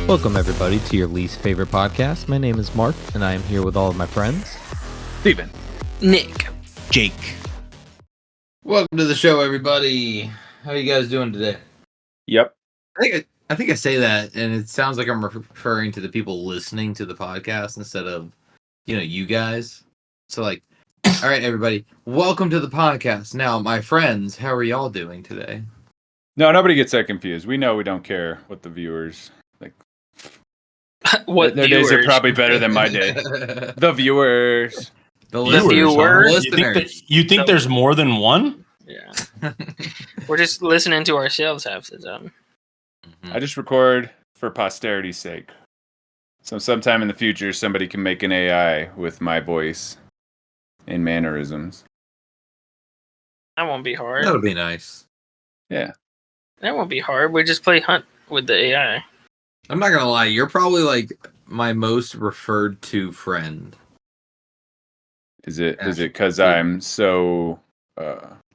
Welcome, everybody, to your least favorite podcast. My name is Mark, and I am here with all of my friends. Steven. Nick. Jake. Welcome to the show, everybody. How you guys doing today? Yep. I think I say that, and it sounds like I'm referring to the people listening to the podcast instead of, you guys. So, all right, everybody, welcome to the podcast. Now, my friends, how are y'all doing today? No, nobody gets that confused. We know we don't care what the viewers like. What their viewers? days are probably better than my day. The viewers. The viewers? listeners. You think there's more than one? Yeah. We're just listening to ourselves half the time. I just record for posterity's sake. So sometime in the future, somebody can make an AI with my voice and mannerisms. That won't be hard. That'll be nice. Yeah. That won't be hard. We just play hunt with the AI. I'm not gonna lie, you're probably my most referred to friend. Is it because I'm so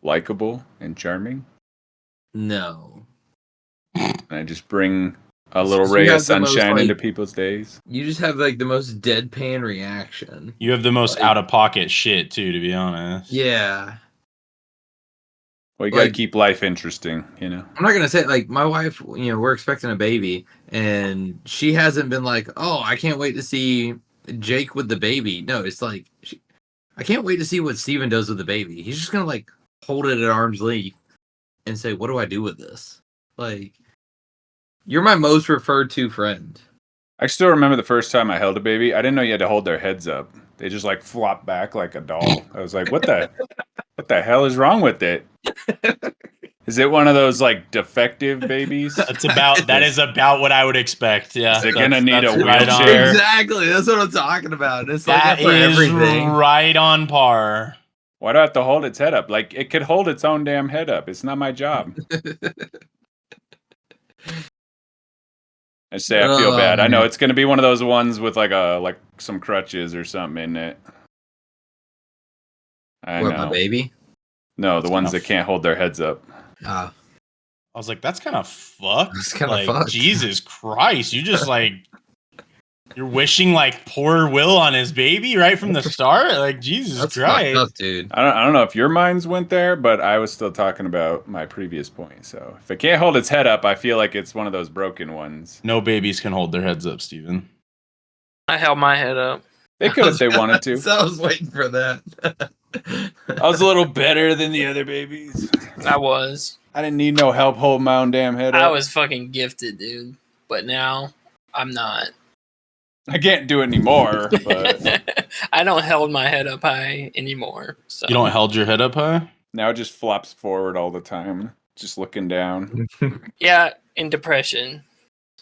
likable and charming? No. And I just bring a little ray of sunshine into people's days? You just have the most deadpan reaction. You have the most out-of-pocket shit, too, to be honest. Yeah. Well, you gotta keep life interesting, I'm not gonna say my wife. We're expecting a baby, and she hasn't been like, "Oh, I can't wait to see Jake with the baby." No, it's I can't wait to see what Steven does with the baby. He's just gonna hold it at arm's length and say, "What do I do with this?" You're my most referred to friend. I still remember the first time I held a baby. I didn't know you had to hold their heads up. They just flop back like a doll. I was like, what the hell is wrong with it? Is it one of those defective babies? That is about what I would expect. Yeah. Is it gonna need a right wheelchair? Exactly. That's what I'm talking about. It's that for is everything. right on par. Why do I have to hold its head up? It could hold its own damn head up. It's not my job. I say I feel bad. I know it's gonna be one of those ones with some crutches or something in it. I know. My baby? No, the ones that can't hold their heads up. Ah. I was like, that's kind of fucked. That's kind of fucked. Jesus Christ, you just you're wishing poor will on his baby right from the start. Jesus That's Christ, fucked up, dude. I don't know if your minds went there, but I was still talking about my previous point. So if it can't hold its head up, I feel like it's one of those broken ones. No babies can hold their heads up, Steven. I held my head up. They could if they wanted to. So I was waiting for that. I was a little better than the other babies. I was. I didn't need no help holding my own damn head up. I was fucking gifted, dude. But now, I'm not. I can't do it anymore, but I don't hold my head up high anymore. So. You don't hold your head up high? now it just flops forward all the time, just looking down. Yeah, in depression.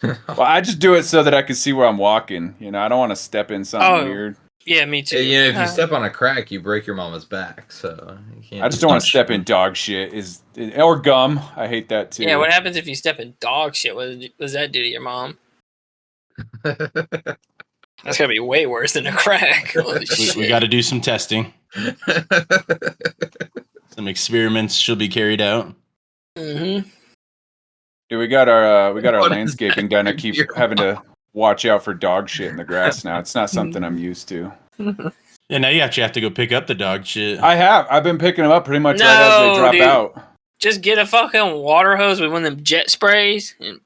Well, I just do it so that I can see where I'm walking. I don't want to step in something weird. Yeah, me too. Yeah, if you step on a crack, you break your mama's back. So you can't. I just don't want to step in dog shit or gum. I hate that too. Yeah, what happens if you step in dog shit? What does that do to your mom? That's gotta be way worse than a crack. We got to do some testing. Some experiments should be carried out. Mm-hmm. Dude, we got our landscaping guy. I keep having to watch out for dog shit in the grass now. It's not something I'm used to. Yeah, now you actually have to go pick up the dog shit. I've been picking them up pretty much right as they drop out. Just get a fucking water hose with one of them jet sprays and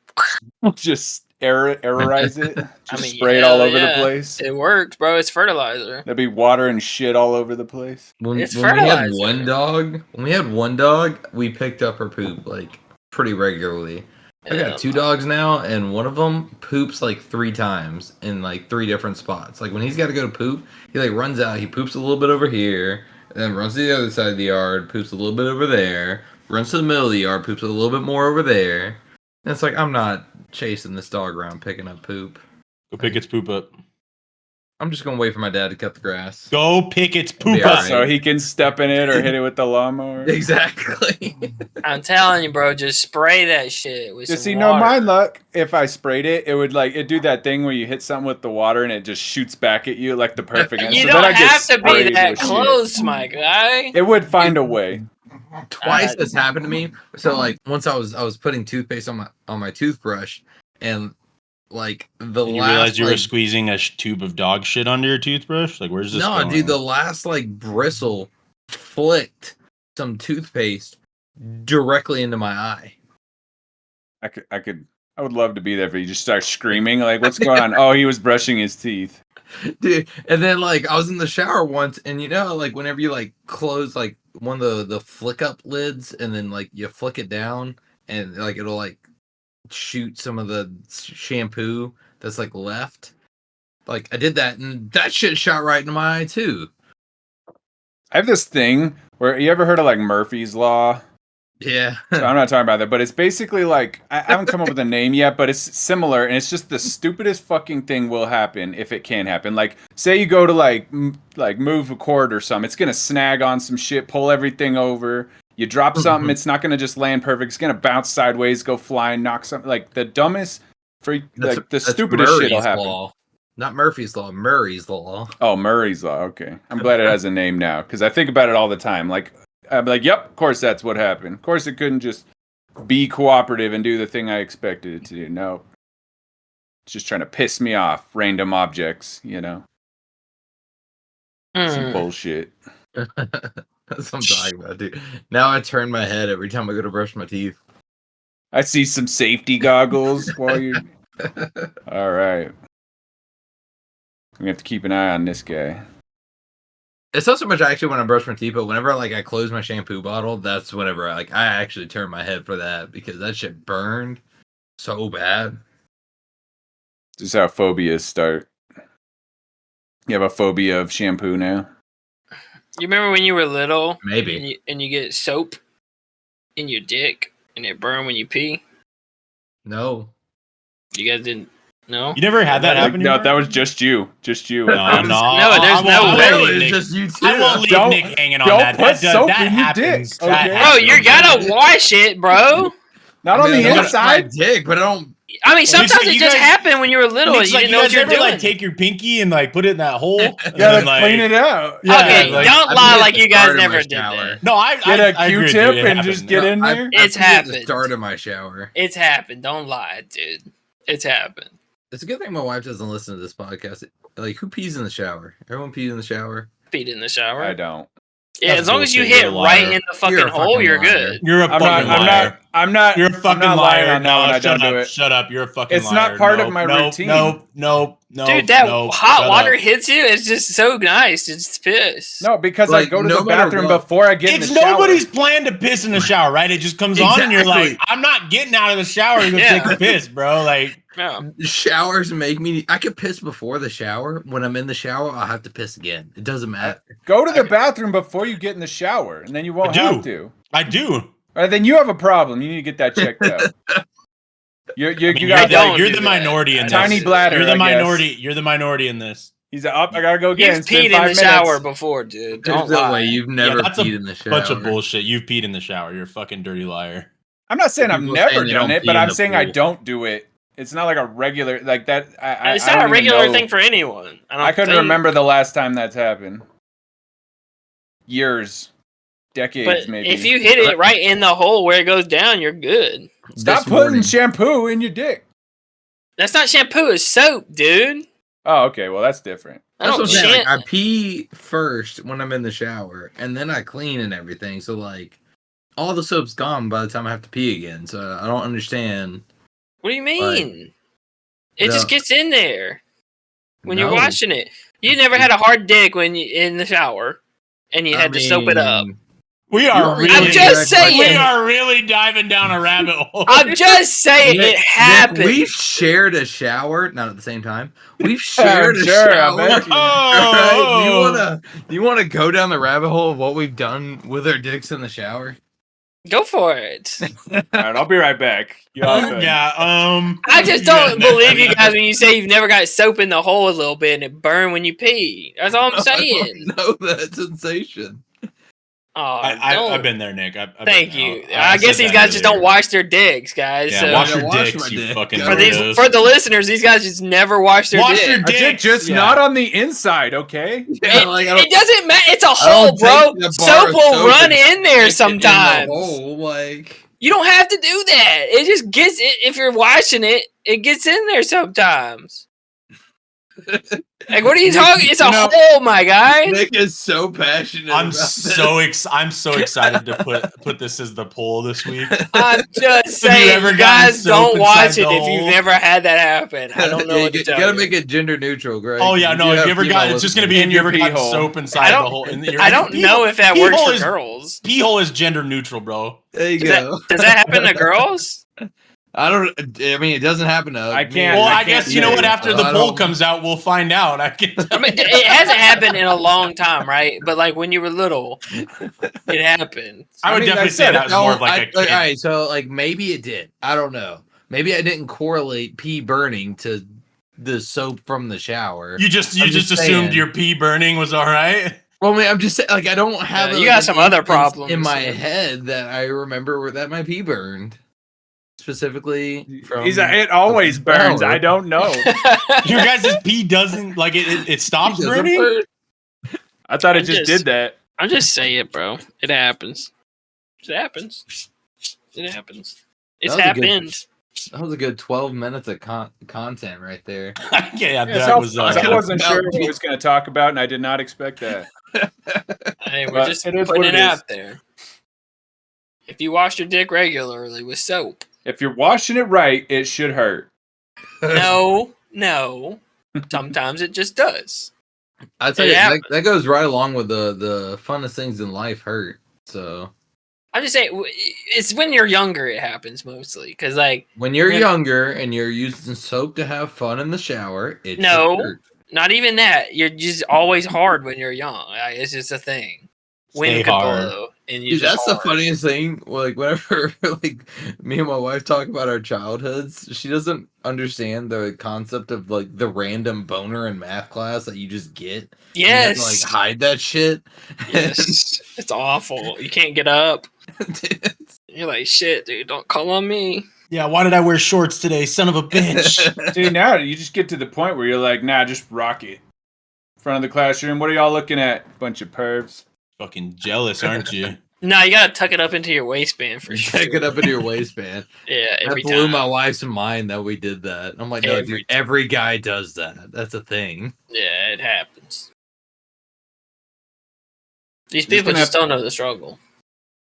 just aerorize it. Just spray it all over the place. It works, bro. It's fertilizer. There'd be water and shit all over the place. When we had one dog, we picked up her poop pretty regularly. I got 2 dogs now, and one of them poops 3 times in 3 different spots. When he's got to go to poop, he runs out, he poops a little bit over here, and then runs to the other side of the yard, poops a little bit over there, runs to the middle of the yard, poops a little bit more over there. And it's I'm not chasing this dog around picking up poop. Go pick its poop up. I'm just gonna wait for my dad to cut the grass. Go pick its poop up. up. So he can step in it or hit it with the lawnmower. Exactly. I'm telling you, bro, just spray that shit with some No, water. my luck, if I sprayed it, it would it'd do that thing where you hit something with the water and it just shoots back at you the perfect You so don't then I have to be sprayed that with shit. close, my guy. It would find a way. Twice this happened to me. So once I was putting toothpaste on my toothbrush, and like the And you last. realized you were like, squeezing a tube of dog shit under your toothbrush? Like, where's this no, going? dude, the last like bristle flicked some toothpaste directly into my eye. I would love to be there if you just start screaming like, "What's going on?" Oh, he was brushing his teeth. Dude, and then like I was in the shower once, and like whenever you like close like one of the flick up lids, and then like you flick it down, and like it'll like shoot some of the shampoo that's like left. Like I did that, and that shit shot right into my eye too. I have this thing where you ever heard of like Murphy's Law? Yeah. So I'm not talking about that, but it's basically like I haven't come up with a name yet, but it's similar, and it's just the stupidest fucking thing will happen if it can happen. Like, say you go to like move a cord or something, it's gonna snag on some shit, pull everything over. You drop something, it's not gonna just land perfect. It's gonna bounce sideways, go flying, knock something. Like the dumbest, the stupidest shit will happen. Law. Not Murphy's Law, Murray's Law. Oh, Murray's Law. Okay, I'm glad it has a name now because I think about it all the time. Like. I'm like, yep, of course that's what happened. Of course it couldn't just be cooperative and do the thing I expected it to do. No. It's just trying to piss me off. Random objects, Some bullshit. That's what I'm talking about, dude. Now I turn my head every time I go to brush my teeth. I see some safety goggles while you're... All right. We have to keep an eye on this guy. It's not so much actually when I brush my teeth, but whenever I close my shampoo bottle, that's whenever I actually turn my head for that because that shit burned so bad. This is how phobias start. You have a phobia of shampoo now? You remember when you were little? Maybe. And you get soap in your dick and it burned when you pee? No. You guys didn't know? You never had that happen? No, that was just you. Just you. No, there's no way. It's just you too. I won't leave Nick hanging on that. Don't put soap that in your happens. dick. Okay? Bro, you gotta wash it, bro. Not on the inside. My dick, but I don't. I mean, sometimes it just happened when you were little. You didn't know what you were doing. Take your pinky and put it in that hole. Yeah, clean it out. Yeah, okay, don't lie like you guys never did that. No, I get a Q-tip and just get in there. It's happened. The start of my shower. It's happened. Don't lie, dude. It's happened. It's a good thing my wife doesn't listen to this podcast. Like, who pees in the shower? Everyone pees in the shower. Peed in the shower. I don't. Yeah, as long as you hit right in the fucking hole, you're good. You're a fucking liar. I'm not. You're a fucking liar. No, shut up. You're a fucking liar. It's not part of my routine. Nope. Dude, that hot water hits you. It's just so nice. It's piss. No, because I go to the bathroom before I get in the shower. It's nobody's plan to piss in the shower, right? It just comes on and you're like, I'm not getting out of the shower to go take a piss, bro. Like, showers make me. I could piss before the shower. When I'm in the shower, I'll have to piss again. It doesn't matter. Go to the bathroom before you get in the shower, and then you won't have to. I do. All right, then you have a problem. You need to get that checked out. You're the minority in this. Tiny bladder. You're the minority. You're the minority in this. He's up. I gotta go get. You've peed in the shower before, dude. There's no way you've never peed in the shower. Bunch of bullshit. You've peed in the shower. You're a fucking dirty liar. I'm not saying I've never done it, but I'm saying I don't do it. It's not like a regular like that. It's not a regular thing for anyone. I couldn't remember the last time that's happened. Years, decades, maybe. If you hit it right in the hole where it goes down, you're good. Stop putting shampoo in your dick. That's not shampoo. It's soap, dude. Oh, okay. Well, that's different. That's what I'm saying. I pee first when I'm in the shower, and then I clean and everything. So, all the soap's gone by the time I have to pee again. So, I don't understand. What do you mean? It just gets in there when you're washing it. You never had a hard dick when you in the shower, and you had to soap it up. We are really. I'm just saying. We are really diving down a rabbit hole. I'm just saying it happened. We've shared a shower, not at the same time. We've shared a shower. Right? Do you want to go down the rabbit hole of what we've done with our dicks in the shower? Go for it. All right, I'll be right back. I just don't believe you guys when you say you've never got soap in the hole a little bit and it burned when you pee. That's all I'm saying. I don't know that sensation. Oh, I've been there, Nick. Thank you. I guess these guys just don't wash their dicks, guys. Yeah, wash your dicks, you fucking weirdos. For the listeners, these guys just never wash their dicks. Wash your dicks. Just not on the inside, okay? Yeah, it doesn't matter. It's a hole, bro. Soap will run in there sometime. In the hole, You don't have to do that. It just gets it. If you're washing it, it gets in there sometimes. Like, what are you talking? It's a hole, my guy. Nick is so passionate. I'm so excited to put this as the poll this week. I'm just saying, you guys don't watch it if you've never had that happen. I don't know what to tell you. You gotta make it gender neutral, Greg. Oh yeah, no. If you ever got, it's just gonna be if you ever got soap inside the hole. I don't know if that works for girls. Pee hole is gender neutral, bro. There you go. Does that happen to girls? I mean, it doesn't happen to. I can't. Well, I guess you know what? After the poll comes out, we'll find out. I mean, it hasn't happened in a long time, right? But like when you were little, it happened. I would definitely say that was more of like a kid. All right, so like maybe it did. I don't know. Maybe I didn't correlate pee burning to the soap from the shower. You just assumed your pee burning was all right. Well, I mean, I'm just saying, like I don't have. You got some other problems in my head that I remember that my pee burned. Specifically from it always burns. I don't know. Your guys' pee doesn't like it stops burning? I thought it just did that. I'm just saying it, bro. It happens. It happens. It happens. It's happened. That was a good 12 minutes of content right there. Yeah, I wasn't sure what we was going to talk about, and I did not expect that. Hey, we're just putting it out there. If you wash your dick regularly with soap. If you're washing it right, it should hurt. No. Sometimes it just does. I tell you, that goes right along with the funnest things in life hurt. So I'm just saying, it's when you're younger it happens mostly, because like when you're younger and you're using soap to have fun in the shower, it hurt. Not even that. You're just always hard when you're young. It's just a thing. Wind could blow, and you. Dude, that's the funniest thing. Like whenever like me and my wife talk about our childhoods, she doesn't understand the concept of like the random boner in math class that you just get. Yes, you have to, like hide that shit. Yes, it's awful. You can't get up. You're like, shit, dude. Don't call on me. Yeah, why did I wear shorts today, son of a bitch? Dude, now you just get to the point where you're like, nah, just rock it. Front of the classroom. What are y'all looking at? Bunch of pervs. Fucking jealous, aren't you? No, you gotta tuck it up into your waistband for sure. Tuck it up into your waistband. Yeah, every that blew time. My wife's mind that we did that. I'm like, no, dude, every guy does that. That's a thing. Yeah, it happens. These people just don't know the struggle.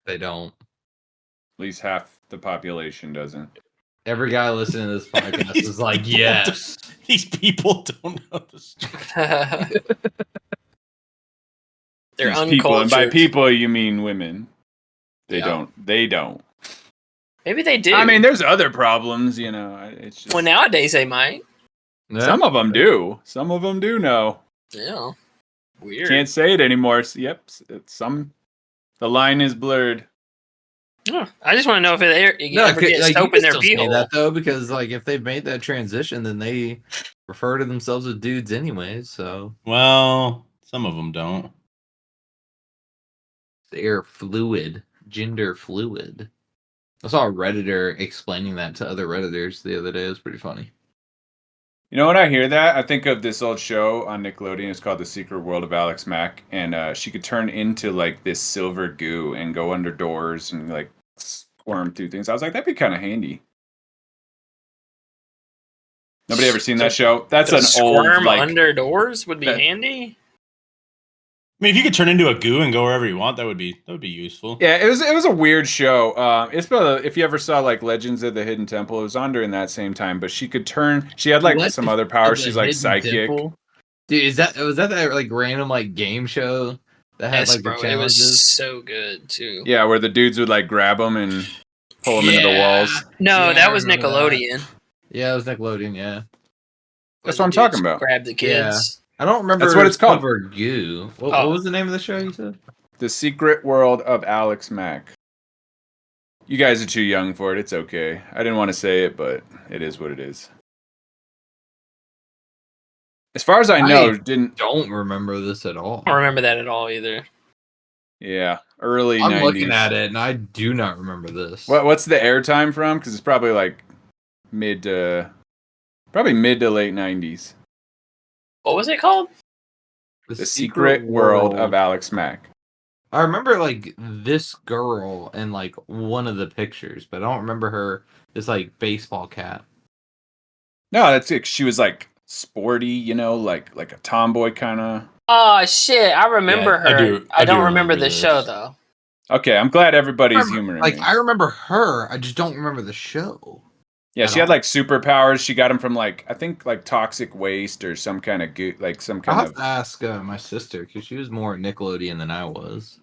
They don't. At least half the population doesn't. Every guy listening to this podcast is like, yes. These people don't know the struggle. They're uncultured. People, and by people you mean women. They don't. Maybe they do. I mean, there's other problems, you know. It's just... Well, nowadays they might. Yeah. Some of them do. Some of them do know. Yeah. Weird. Can't say it anymore. Yep. The line is blurred. Oh, I just want to know if it ever gets soap in their pee hole. That though, because like if they've made that transition, then they refer to themselves as dudes anyways. So well, some of them don't. They're fluid, gender fluid. I saw a Redditor explaining that to other Redditors the other day. It was pretty funny. You know, when I hear that, I think of this old show on Nickelodeon. It's called The Secret World of Alex Mack. And she could turn into like this silver goo and go under doors and like squirm through things. I was like, that'd be kind of handy. Nobody ever seen that show? That's an old like under doors would be handy. I mean, if you could turn into a goo and go wherever you want, that would be useful. Yeah, it was a weird show. It's about if you ever saw like Legends of the Hidden Temple, it was on during that same time. But she could turn. She had like some other powers. She's like psychic. Temple? Dude, was that like random like game show that had like the challenges? It was so good too. Yeah, where the dudes would like grab them and pull them into the walls. No, that was Nickelodeon. Yeah, it was Nickelodeon. Yeah, that's what I'm talking about. Grab the kids. Yeah. I don't remember. That's what it's called. Goo. What was the name of the show you said? The Secret World of Alex Mack. You guys are too young for it. It's okay. I didn't want to say it, but it is what it is. As far as I know, don't remember this at all. I don't remember that at all either. Yeah, early 90s. I'm looking at it, and I do not remember this. What's the airtime from? Because it's probably like mid to late 90s. What was it called? The Secret World of Alex Mack. I remember like this girl in like one of the pictures, but I don't remember her. This like baseball cap. No, that's it. She was like sporty, like a tomboy kind of. Oh shit! I remember Yeah, her. I do don't remember the this. show though. Okay, I'm glad everybody's humoring me. I remember her. I just don't remember the show. Yeah, she had like superpowers. She got them from like I think like toxic waste or some kind of I'll have to ask my sister because she was more Nickelodeon than I was.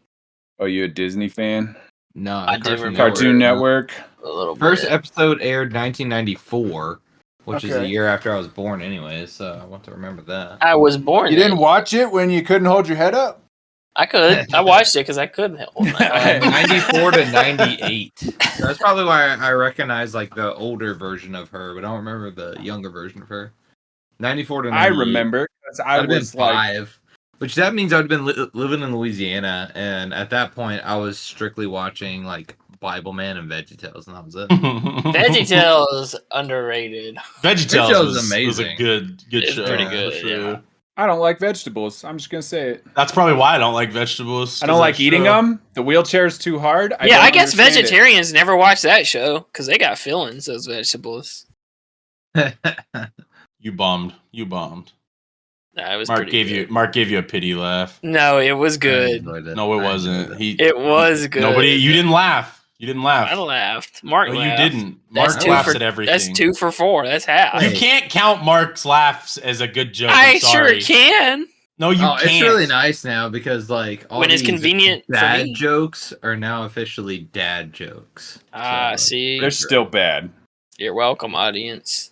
Oh, you a Disney fan? No, I do remember Cartoon Network. A little First bit. episode aired 1994, which is a year after I was born, anyways. So I want to remember that. I was born. You didn't watch it when you couldn't hold your head up? I could. I watched it because I couldn't hold my head. 94 to 98. That's probably why I recognize like the older version of her, but I don't remember the younger version of her. 94 to 98. I remember because I was been 5, which that means I'd been living in Louisiana, and at that point I was strictly watching like Bible Man and VeggieTales, and that was it. VeggieTales underrated. VeggieTales was amazing. Was a good It's show. pretty good. Sure. Yeah. I don't like vegetables. I'm just gonna say it. That's probably why I don't like vegetables. I don't like eating them. The wheelchair's too hard. I guess vegetarians never watch that show because they got feelings. Those vegetables. You bombed. Nah, it was Mark gave you a pity laugh. No, it was good. No, it wasn't. It was good. You didn't laugh. You didn't laugh. I laughed. Mark No, laughed. you didn't. Mark laughs at everything. That's 2 for 4. That's half. You can't count Mark's laughs as a good joke. I I'm sorry. sure can. No, you can't. It's really nice now because like all when it's these convenient for bad me. jokes are now officially dad jokes. See. They're still bad. You're welcome, audience.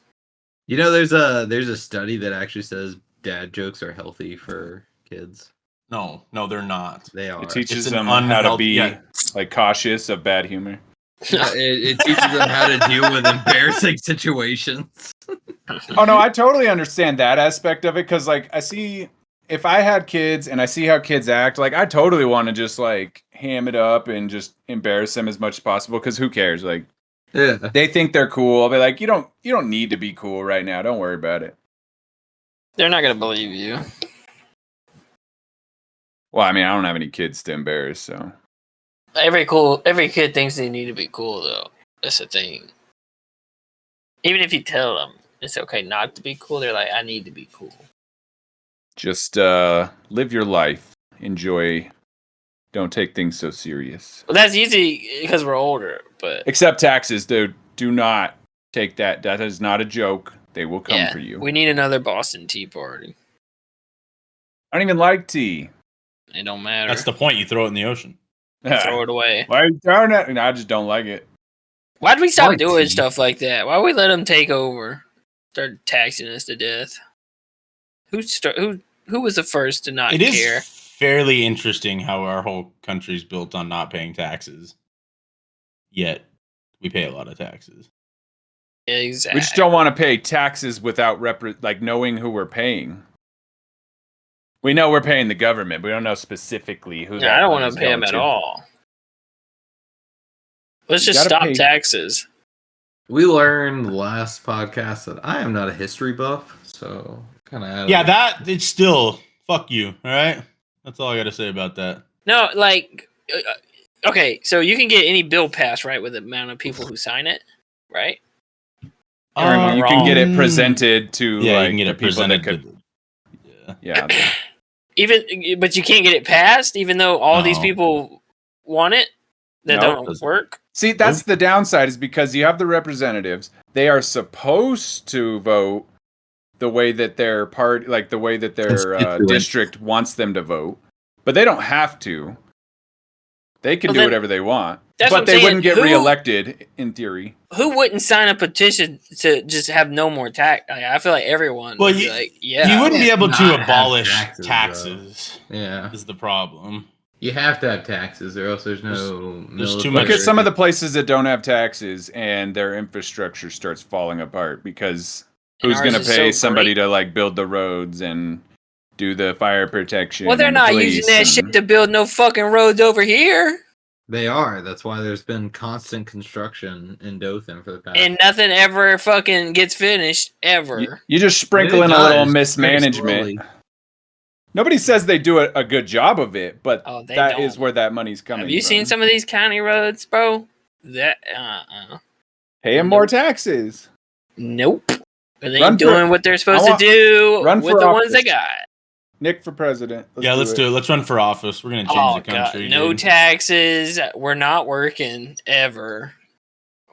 You know, there's a study that actually says dad jokes are healthy for kids. No, they're not. They are. It teaches It's them an how to unhealthy- be yeah. like cautious of bad humor. It teaches them how to deal with embarrassing situations. Oh no, I totally understand that aspect of it because like I see if I had kids and I see how kids act, like I totally want to just like ham it up and just embarrass them as much as possible because who cares? Like Yeah. they think they're cool. I'll be like, you don't need to be cool right now. Don't worry about it. They're not gonna believe you. Well, I mean, I don't have any kids to embarrass, so Every kid thinks they need to be cool though. That's the thing. Even if you tell them it's okay not to be cool, they're like, I need to be cool. just live your life. Enjoy. Don't take things so serious. Well, that's easy because we're older, but Except taxes, dude. Do not take that. That is not a joke. They will come for you. we need another Boston Tea Party. I don't even like tea. It don't matter. That's the point. You throw it in the ocean. Throw it away. Why are you throwing it? No, I just don't like it. Why'd we stop Like doing tea. stuff like that? Why would we let them take over? Start taxing us to death. Who was the first to not It is care? fairly interesting how our whole country's built on not paying taxes. Yet we pay a lot of taxes. Exactly. We just don't want to pay taxes without knowing who we're paying. We know we're paying the government. We don't know specifically who. I don't want to pay them at all. Let's You just gotta stop pay- taxes. We learned last podcast that I am not a history buff, so kind of It's still fuck you. All right, that's all I got to say about that. No, like, okay, so you can get any bill passed, right, with the amount of people who sign it, right? You can get it presented to Yeah, like you can get the it people that presented. could. Yeah. But you can't get it passed, even though all these No. people want it. That No. don't work. See, that's the downside is because you have the representatives. They are supposed to vote the way that their party, like the way that their Constituents. district wants them to vote, but they don't have to. They can Well, do then- whatever they want, That's what but I'm they saying. wouldn't get Who- reelected in theory. Who wouldn't sign a petition to just have no more tax? I feel like everyone Well, would be you- like, yeah. You wouldn't be able Not to have abolish taxes, taxes. Yeah. Is the problem. You have to have taxes, or else there's no. there's too military. Look at some of the places that don't have taxes, and their infrastructure starts falling apart because And who's ours going to is pay so somebody great. to like build the roads and do the fire protection? Well, they're and the not police using that and- shit to build no fucking roads over here. They are. That's why there's been constant construction in Dothan for the past. And nothing ever fucking gets finished, ever. You just sprinkle It in a little does, very mismanagement. slowly. Nobody says they do a good job of it, but that is don't. where that money's coming from. Have you seen some of these county roads, bro? Paying more taxes. Nope. They ain't doing what they're supposed to do with the ones they got. Nick for president. Let's do it. Let's run for office. We're going to change the country. God. No taxes. We're not working ever.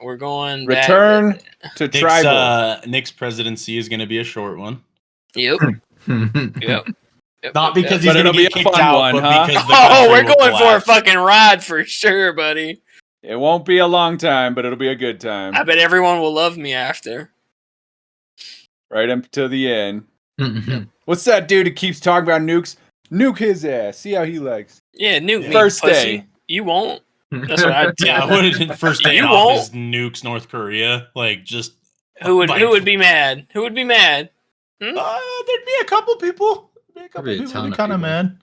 We're going return to tribal. Nick's presidency is going to be a short one. Yep. Yep. Not because he's going to get kicked out, but because we're going for a fucking ride for sure, buddy. It won't be a long time, but it'll be a good time. I bet everyone will love me after. Right up to the end. What's that dude who keeps talking about nukes? Nuke his ass. See how he likes. Yeah, nuke me, first pussy. day. You won't. That's what I'd do. Yeah, what did first day off is nukes North Korea? Like, just who would be mad? Who would be mad? There'd be a couple people. Would be kind of mad.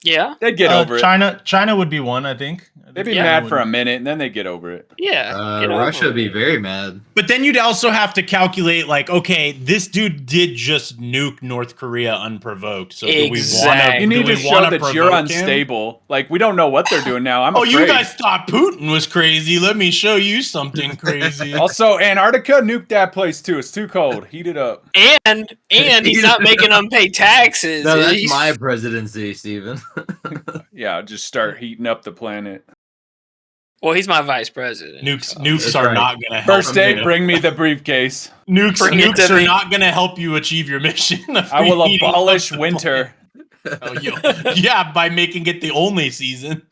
Yeah, they'd get over it. China would be one, I think. They'd be mad for a minute, and then they get over it. Yeah, Russia would be very mad. But then you'd also have to calculate, like, okay, this dude did just nuke North Korea unprovoked. So do we want to? You need to show that you're unstable. Like, we don't know what they're doing now. I'm afraid. You guys thought Putin was crazy. Let me show you something crazy. Also, Antarctica, nuke that place too. It's too cold. Heat it up. And he's not making them pay taxes. No, that's my presidency, Steven. Yeah, just start heating up the planet. Well, he's my vice president. Nukes are not going to help. First day, bring me the briefcase. Nukes are not going to help you achieve your mission. I will abolish winter. Yeah, by making it the only season.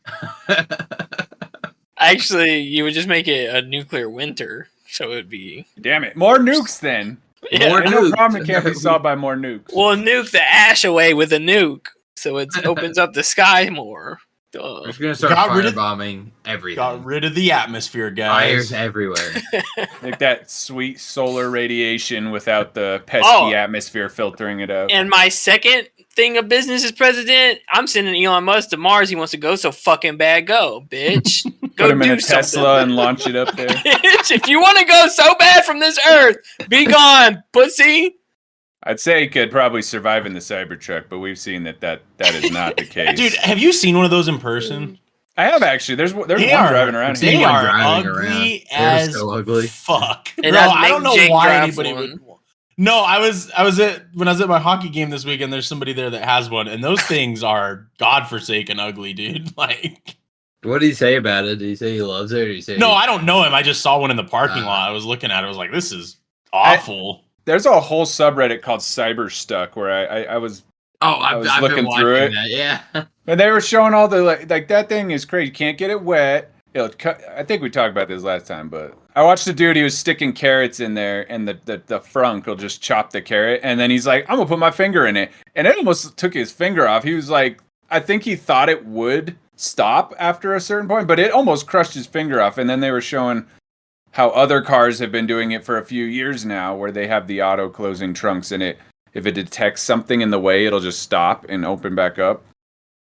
Actually, you would just make it a nuclear winter, so it would be... Damn it. More nukes, then. Yeah. More nukes. No problem. It can't be solved by more nukes. Well, nuke the ash away with a nuke, so it opens up the sky more. We're just gonna start firebombing everything. Got rid of the atmosphere, guys. Fires everywhere. Like that sweet solar radiation without the pesky atmosphere filtering it out. And my second thing of business as president, I'm sending Elon Musk to Mars. He wants to go so fucking bad. Go, bitch. Go Put him in a something. Tesla and launch it up there. Bitch, if you want to go so bad from this earth, be gone, pussy. I'd say he could probably survive in the Cybertruck, but we've seen that is not the case. Dude, have you seen one of those in person? I have actually. There's one driving around here. They are ugly as so ugly. Fuck. And bro, I don't know why anybody would. No, when I was at my hockey game this weekend, there's somebody there that has one, and those things are godforsaken ugly, dude. Like, what did he say about it? Did he say he loves it, or did he say? No, I don't know him. I just saw one in the parking lot. I was looking at it. I was like, this is awful. There's a whole subreddit called Cyberstuck where I was looking through it. That, yeah. And they were showing all the like that thing is crazy. You can't get it wet. It'll cut. I think we talked about this last time, but I watched a dude. He was sticking carrots in there, and the frunk will just chop the carrot, and then he's like, "I'm gonna put my finger in it," and it almost took his finger off. He was like, I think he thought it would stop after a certain point, but it almost crushed his finger off. And then they were showing how other cars have been doing it for a few years now, where they have the auto closing trunks in it. If it detects something in the way, it'll just stop and open back up.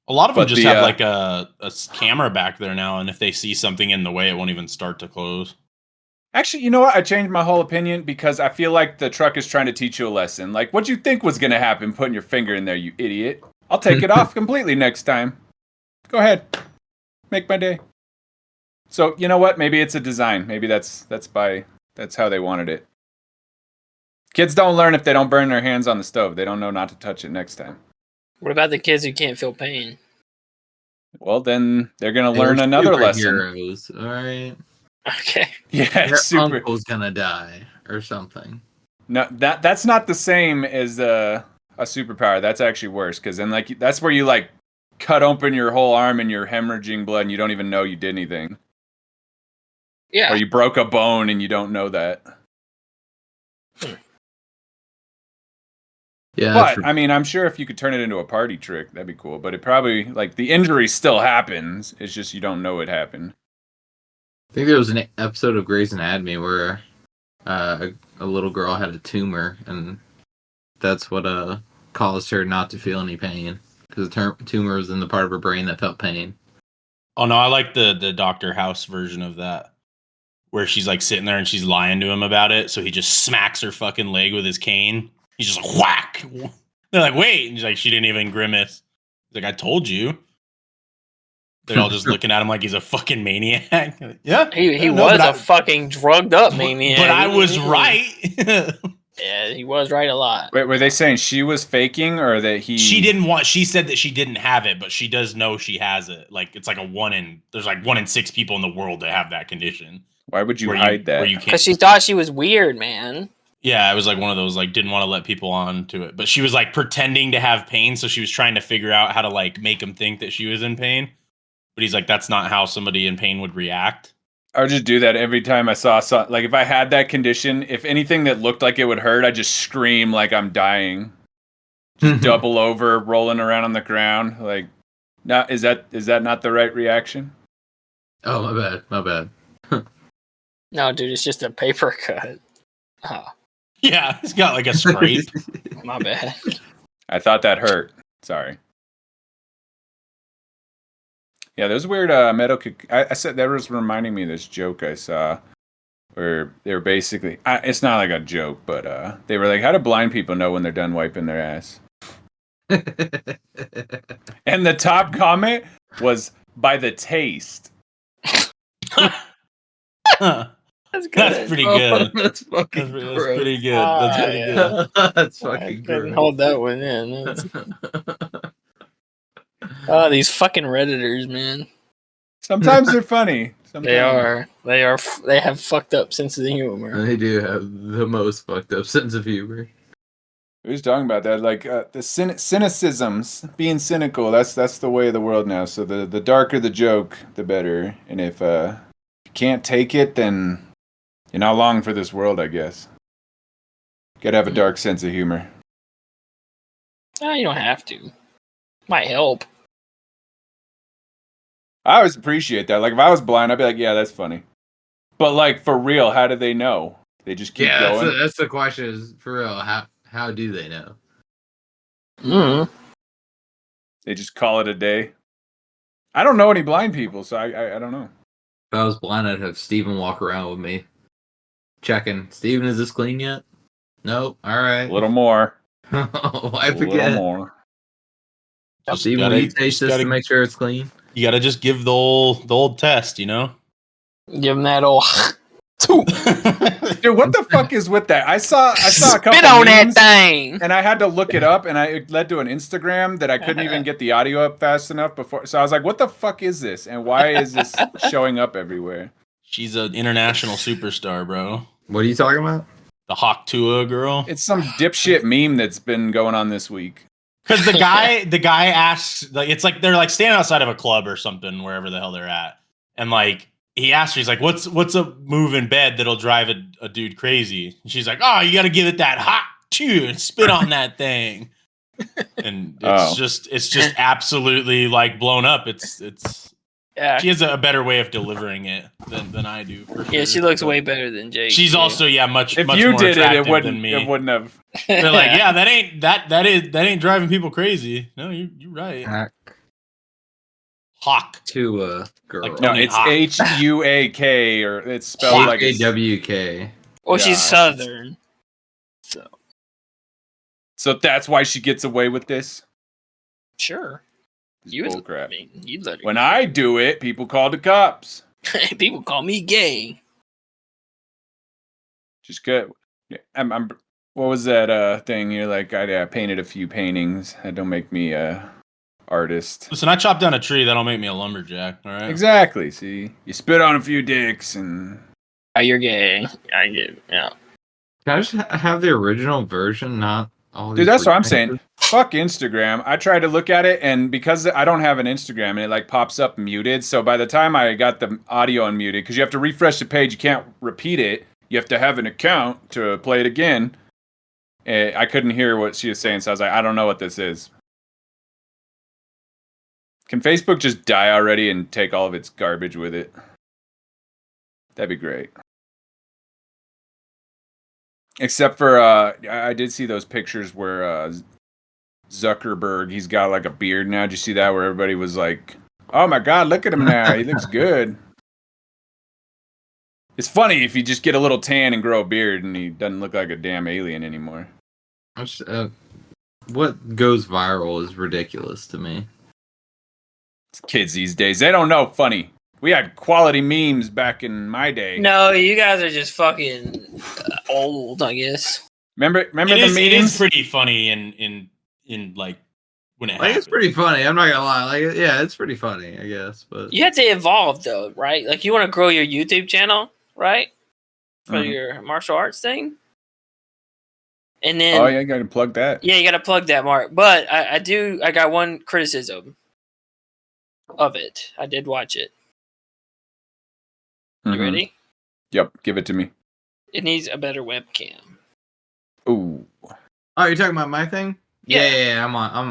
A lot of them just have like a camera back there now, and if they see something in the way, it won't even start to close. Actually, you know what? I changed my whole opinion because I feel like the truck is trying to teach you a lesson. Like, what'd you think was going to happen putting your finger in there, you idiot? I'll take it off completely next time. Go ahead. Make my day. So, you know what? Maybe it's a design. Maybe that's how they wanted it. Kids don't learn if they don't burn their hands on the stove. They don't know not to touch it next time. What about the kids who can't feel pain? Well, then they're going to learn another lesson. All right. Okay. Yeah, Their uncle's gonna die or something. No, that's not the same as a superpower. That's actually worse, because then that's where you cut open your whole arm and you're hemorrhaging blood and you don't even know you did anything. Yeah. Or you broke a bone and you don't know that. Yeah. But I mean, I'm sure if you could turn it into a party trick, that'd be cool. But it probably the injury still happens. It's just you don't know it happened. I think there was an episode of Grey's Anatomy where a little girl had a tumor, and that's what caused her not to feel any pain, because the tumor was in the part of her brain that felt pain. Oh no, I like the Dr. House version of that, where she's sitting there and she's lying to him about it, so he just smacks her fucking leg with his cane. He's just whack. They're like, wait. And he's like, she didn't even grimace. He's like, I told you. They're all just looking at him like he's a fucking maniac. Yeah. He was a fucking drugged up maniac. But I was right. Yeah, he was right a lot. Wait, were they saying she was faking or that he... She said that she didn't have it, but she does know she has it. Like, it's like there's like 1 in 6 people in the world that have that condition. Why would you hide that? Because she thought she was weird, man. Yeah, it was like one of those, like, didn't want to let people on to it. But she was like pretending to have pain, so she was trying to figure out how to like make him think that she was in pain. But he's like, that's not how somebody in pain would react. I would just do that every time I saw something. Like, if I had that condition, if anything that looked like it would hurt, I'd just scream like I'm dying. Just double over, rolling around on the ground. Like, not is that not the right reaction? Oh, my bad. No, dude, it's just a paper cut. Oh, Yeah, he's got like a scrape. my bad. I thought that hurt. Sorry. Yeah, there's weird metal. I said that was reminding me of this joke I saw where they were basically. It's not like a joke, but they were like, "How do blind people know when they're done wiping their ass?" And the top comment was by the taste. That's good. That's pretty good. That's fucking That's pretty good. That's pretty good. That's I fucking couldn't gross. hold that one in. Oh, these fucking Redditors, man. Sometimes they're funny. Sometimes. They are. They have fucked up sense of humor. They do have the most fucked up sense of humor. We was talking about that, like the cynicisms, being cynical. That's the way of the world now. So the darker the joke, the better. And if you can't take it, then you're not long for this world, I guess. Gotta have a dark sense of humor. Oh, you don't have to. Might help. I always appreciate that. Like, if I was blind, I'd be like, yeah, that's funny. But, like, for real, how do they know? They just keep going? That's the question is, for real, how do they know? Mm. They just call it a day? I don't know any blind people, so I don't know. If I was blind, I'd have Steven walk around with me. Checking. Steven, is this clean yet? Nope. All right. A little more. Wipe A little again. more. Steven, will you taste this to make sure it's clean? You gotta just give the old test, you know? Give them that old. Dude, what the fuck is with that? I saw a couple Spit on that memes, thing. and I had to look it up, and it led to an Instagram that I couldn't even get the audio up fast enough before. So I was like, what the fuck is this? And why is this showing up everywhere? She's an international superstar, bro. What are you talking about? The Hawk Tua girl. It's some dipshit meme that's been going on this week. Because the guy asks, like, it's like they're like standing outside of a club or something, wherever the hell they're at, and like he asks her, he's like, "What's a move in bed that'll drive a dude crazy?" And she's like, "Oh, you got to give it that hot chew and spit on that thing." And it's just absolutely like blown up. It's Yeah. she has a better way of delivering it than I do. For Yeah, sure. she looks way better than Jake. She's also much. If much you more did it, attractive than me. it wouldn't have. They're like, yeah, that ain't driving people crazy. No, you're right. Hawk Tua girl. Like, No, Tony it's Hawk. Huak, or it's spelled like it's, HAWK. Well, Yeah, she's Southern. so that's why she gets away with this. Sure. It's You would, bullcrap. I mean, you'd let her. When I do it, people call the cops. People call me gay. Just good. I'm. What was that thing? You're like, I painted a few paintings. That don't make me a artist. Listen, I chopped down a tree. That'll make me a lumberjack. All right. Exactly. See, you spit on a few dicks, and Oh, you're gay. I get. Yeah. Can I just have the original version, not all these dude, that's what I'm remixes? saying. Fuck Instagram. I tried to look at it, and because I don't have an Instagram, and it like pops up muted. So by the time I got the audio unmuted, because you have to refresh the page, you can't repeat it. You have to have an account to play it again. I couldn't hear what she was saying, so I was like, I don't know what this is. Can Facebook just die already and take all of its garbage with it? That'd be great. Except for, I did see those pictures where Zuckerberg, he's got like a beard now. Did you see that where everybody was like, oh my God, look at him now. He looks good. It's funny if you just get a little tan and grow a beard and he doesn't look like a damn alien anymore. what goes viral is ridiculous to me. Kids these days, they don't know funny. We had quality memes back in my day. No, you guys are just fucking old, I guess. Remember the memes? It is pretty funny in like when it happens. It's pretty funny. I'm not gonna lie. Like, yeah, it's pretty funny, I guess. But You have to evolve, though, right? Like, you want to grow your YouTube channel, right? For your martial arts thing. And then, oh yeah, you gotta plug that. Yeah, you gotta plug that, Mark. But I got one criticism of it. I did watch it. You ready? Yep, give it to me. It needs a better webcam. Ooh. Oh, you're talking about my thing? Yeah. Yeah,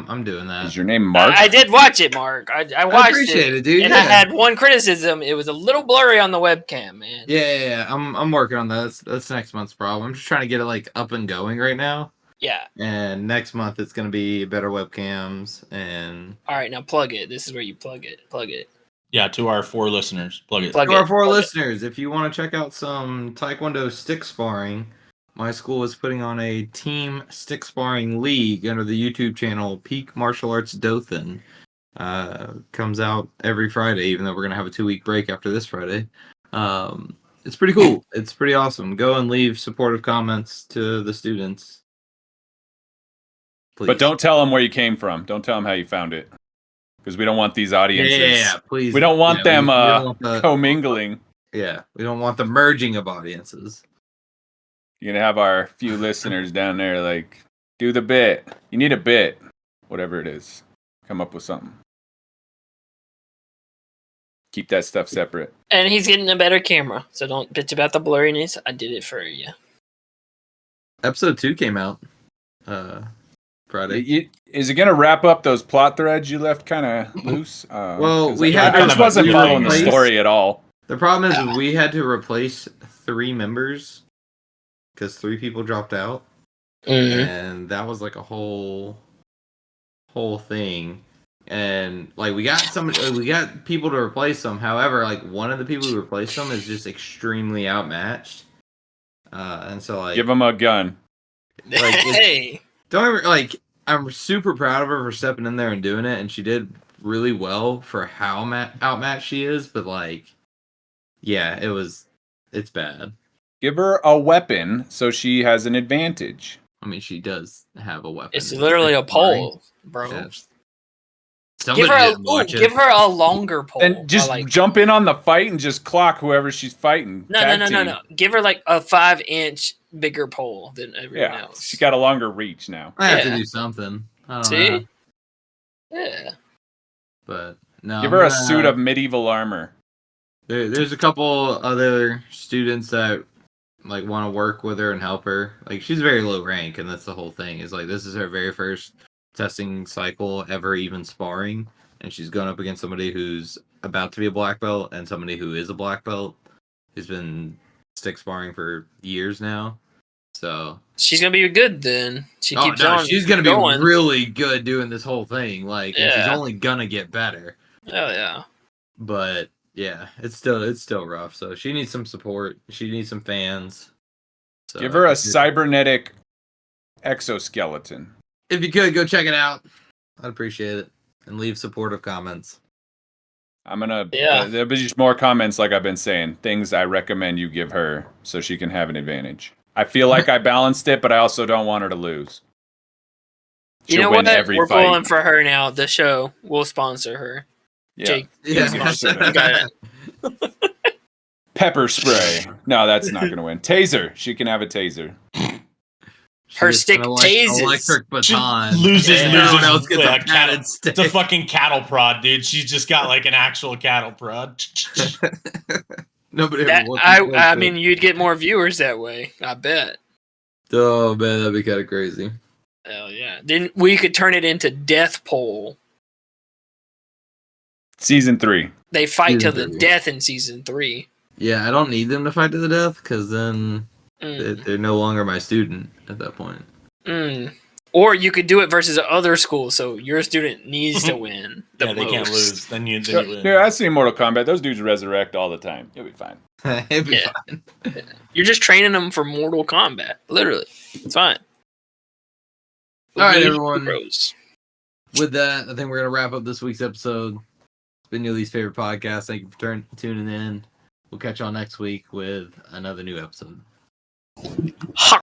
I'm doing that. Is your name Mark? I did watch it, Mark. I watched appreciate it, dude. And yeah. I had one criticism. It was a little blurry on the webcam, man. Yeah. I'm working on that. That's next month's problem. I'm just trying to get it like up and going right now. Yeah. And next month it's gonna be better webcams and. All right, now plug it. This is where you plug it. Plug it. Yeah, to our 4 listeners, plug it. To our 4 listeners, if you want to check out some Taekwondo stick sparring, my school is putting on a team stick sparring league under the YouTube channel Peak Martial Arts Dothan. Comes out every Friday, even though we're gonna have a 2-week break after this Friday. It's pretty cool. It's pretty awesome. Go and leave supportive comments to the students. Please. But don't tell them where you came from. Don't tell them how you found it. Because we don't want these audiences. Yeah, please. We don't want them commingling. Yeah, we don't want the merging of audiences. You're going to have our few listeners down there like, do the bit. You need a bit. Whatever it is. Come up with something. Keep that stuff separate. And he's getting a better camera. So don't bitch about the blurriness. I did it for you. Episode 2 came out Friday. Is it going to wrap up those plot threads you left kind of loose? Well, I just wasn't following the story at all. The problem is we had to replace 3 members because 3 people dropped out, and that was like a whole thing. And like we got people to replace them. However, like one of the people who replaced them is just extremely outmatched, and so like give them a gun. Like, hey, don't ever like. I'm super proud of her for stepping in there and doing it, and she did really well for how outmatched she is. But like, yeah, it's bad. Give her a weapon so she has an advantage. I mean, she does have a weapon. It's literally a pole, bro. Yeah. Give her a longer pole. And just jump in on the fight and just clock whoever she's fighting. No. Give her like a 5-inch bigger pole than everyone else. She got a longer reach now. I have to do something. I don't know. Yeah. But no. Give her a suit of medieval armor. There's a couple other students that like want to work with her and help her. Like she's very low rank, and that's the whole thing. Is like this is her very first testing cycle ever even sparring, and she's going up against somebody who's about to be a black belt and somebody who is a black belt who's been stick sparring for years now. So she's gonna be good then. She's gonna be really good doing this whole thing. Like and she's only gonna get better. Oh yeah. But yeah, it's still rough. So she needs some support. She needs some fans. So give her a cybernetic exoskeleton. If you could, go check it out. I'd appreciate it. And leave supportive comments. I'm going to... there'll be just more comments like I've been saying. Things I recommend you give her so she can have an advantage. I feel like I balanced it, but I also don't want her to lose. You know what? We're pulling for her now. The show will sponsor her. Yeah. Jake, Pepper spray. No, that's not going to win. Taser. She can have a taser. Her stick tases. Electric baton. Loses. Everyone else gets a padded stick. It's a fucking cattle prod, dude. She's just got like an actual cattle prod. Nobody. I mean, you'd get more viewers that way. I bet. Oh man, that'd be kind of crazy. Hell yeah! Then we could turn it into Death Pole. Season 3. They fight to the death in season 3. Yeah, I don't need them to fight to the death because then they're no longer my student at that point. Or you could do it versus other schools, so your student needs to win. They can't lose. Then you win. Yeah, I've seen Mortal Kombat. Those dudes resurrect all the time. It'll be fine. It'll be fine. You're just training them for Mortal Kombat. Literally. It's fine. All right, everyone. Bros. With that, I think we're gonna wrap up this week's episode. It's been your least favorite podcast. Thank you for tuning in. We'll catch y'all next week with another new episode. Ha!